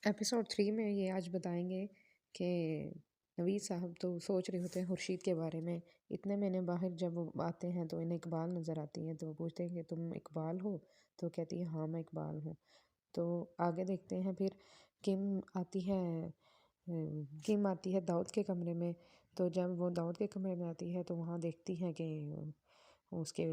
Episode 3 में ये आज बताएंगे कि नवीद साहब तो सोच रहे होते हैं खुर्शीद के बारे में। इतने में इन्हें बाहर जब वो आते हैं तो इन्हें इकबाल नज़र आती हैं, तो वो पूछते हैं कि तुम इकबाल हो? तो कहती है हाँ मैं इकबाल हूँ। तो आगे देखते हैं फिर किम आती है दाऊद के कमरे में। तो जब वो दाऊद के कमरे में आती है तो वहाँ देखती है कि उसके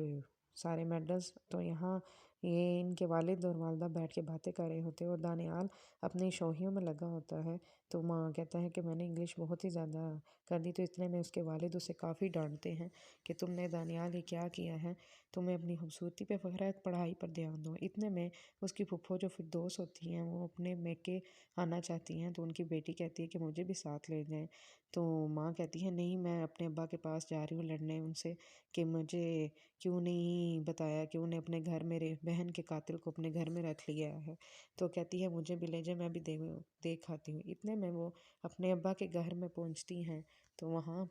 सारे मेडल्स। तो यहाँ ये इनके वालिद और वालदा बैठ के बातें कर रहे होते हैं और दानियाल अपनी शोहियों में लगा होता है। तो माँ कहता है कि मैंने इंग्लिश बहुत ही ज़्यादा कर दी। तो इतने में उसके वालिद उसे काफ़ी डांटते हैं कि तुमने दानियाल ये क्या किया है, तुम्हें अपनी खूबसूरती पे फ़ख्र है, पढ़ाई पर ध्यान दो। इतने में उसकी फुफ्फो जो फिरदौस होती हैं वो अपने मेके आना चाहती हैं, तो उनकी बेटी कहती है कि मुझे भी साथ ले जाएं। तो माँ कहती है नहीं, मैं अपने अब्बा के पास जा रही हूँ लड़ने उनसे कि मुझे क्यों नहीं बताया कि उन्हें अपने घर मेरे बहन के कातिल को अपने घर में रख लिया है। तो कहती है मुझे भी ले जाए, मैं भी देख आती हूँ। इतने में वो अपने अब्बा के घर में पहुँचती हैं तो वहाँ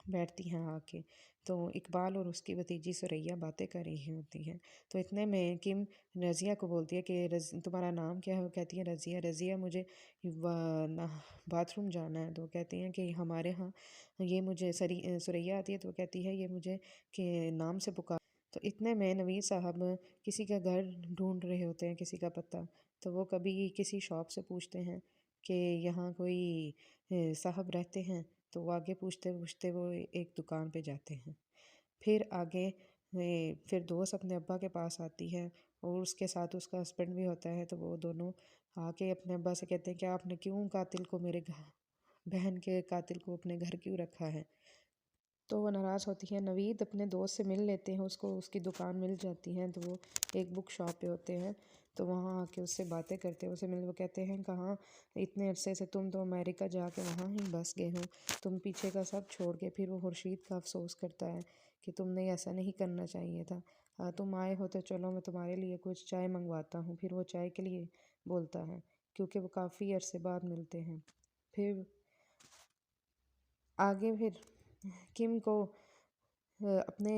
बैठती हैं आके। तो इकबाल और उसकी भतीजी सुरैया बातें कर रही होती हैं। तो इतने में किम रज़िया को बोलती है कि तुम्हारा नाम क्या है? वो कहती है रज़िया। रज़िया मुझे बाथरूम जाना है। तो कहती हैं कि हमारे यहाँ ये मुझे सुरैया आती है तो कहती है ये मुझे के नाम से पुकार। तो इतने में नवीद साहब किसी का घर ढूंढ रहे होते हैं, किसी का पता। तो वो कभी किसी शॉप से पूछते हैं कि यहाँ कोई साहब रहते हैं। तो वो आगे पूछते पूछते वो एक दुकान पे जाते हैं। फिर आगे फिर दोस्त अपने अब्बा के पास आती है और उसके साथ उसका हस्बैंड भी होता है। तो वो दोनों आके अपने अब्बा से कहते हैं कि आपने क्यों कातिल को बहन के कातिल को अपने घर क्यों रखा है? तो वो नाराज़ होती है। नवीद अपने दोस्त से मिल लेते हैं, उसको उसकी दुकान मिल जाती है। तो वो एक बुक शॉप पे होते हैं, तो वहाँ आके उससे बातें करते हैं। उसे मिल वो कहते हैं कहाँ इतने अरसे से तुम तो अमेरिका जाके वहाँ ही बस गए हो, तुम पीछे का सब छोड़ के। फिर वो खुर्शीद का अफसोस करता है कि तुमने ऐसा नहीं करना चाहिए था। तुम आए हो तो चलो मैं तुम्हारे लिए कुछ चाय मंगवाता हूँ। फिर वो चाय के लिए बोलता है क्योंकि वो काफ़ी अरसे बाद मिलते हैं। फिर आगे फिर किम को अपने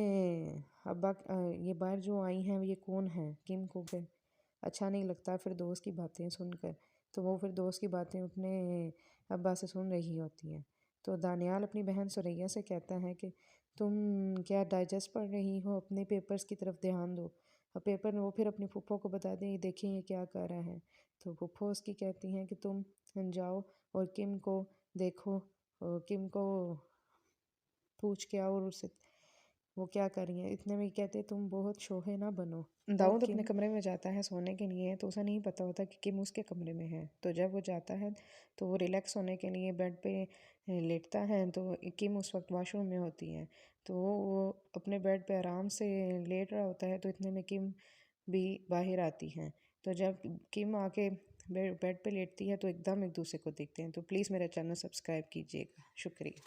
अब्बा ये बाहर जो आई हैं ये कौन है, किम को फिर अच्छा नहीं लगता फिर दोस्त की बातें सुनकर। तो वो फिर दोस्त की बातें अपने अब्बा से सुन रही होती हैं। तो दानियाल अपनी बहन सुरैया से कहता है कि तुम क्या डाइजेस्ट पढ़ रही हो, अपने पेपर्स की तरफ ध्यान दो। और पेपर में वो फिर अपनी फूफो को बता दें ये देखिए ये क्या कर रहा है। तो फूफो उसकी कहती हैं कि तुम जाओ और किम को देखो, किम को पूछ के आओ और उससे वो क्या कर रही है। इतने में कहते तुम बहुत शोहे ना बनो। दाऊद अपने कमरे में जाता है सोने के लिए, तो उसे नहीं पता होता कि किम उसके कमरे में है। तो जब वो जाता है तो वो रिलैक्स होने के लिए बेड पे लेटता है, तो किम उस वक्त वॉशरूम में होती है। तो वो अपने बेड पे आराम से लेट रहा होता है। तो इतने में किम भी बाहर आती हैं। तो जब किम आके बेड पे लेटती है तो एकदम एक दूसरे को देखते हैं। तो प्लीज़ मेरा चैनल सब्सक्राइब कीजिएगा, शुक्रिया।